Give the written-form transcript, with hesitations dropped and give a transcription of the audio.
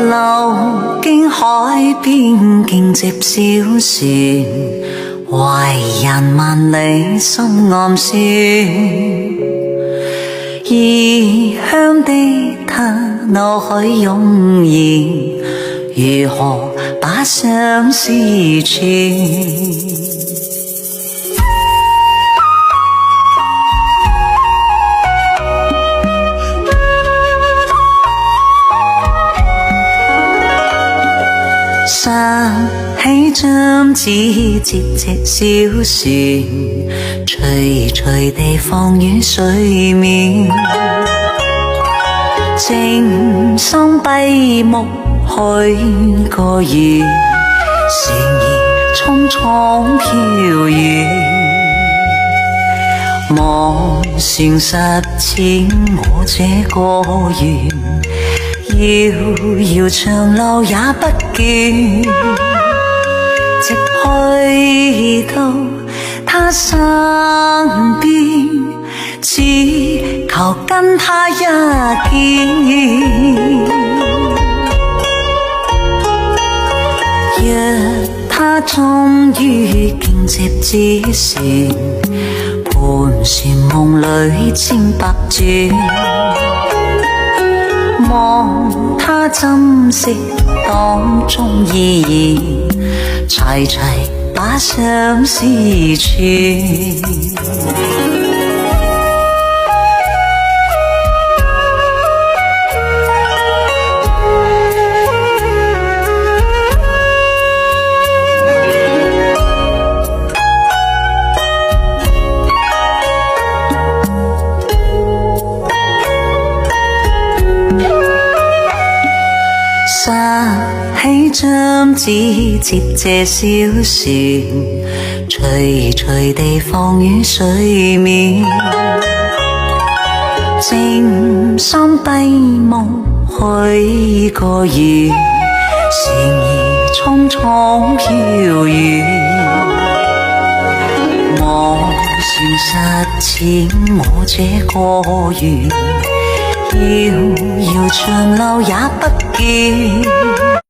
流經海邊，徑接小船，懷人萬里心暗酸。異鄉的他腦海湧現，如何把相思串？想起針子折隻小船，徐徐地放於水面，靜心閉目許個願，船兒匆匆飄遠，望船實踐我這個願，遙遙長路也不倦，直去到他身邊，只求跟他一見。若他終於徑接紙船，盤旋夢裏千百轉，望他珍惜當中依然，齊齊把相思串。想起針子折這小船，徐徐地放於水面，靜心閉目許個願，船兒匆匆飄遠，望船實踐我這個願，遙遙長路也不倦。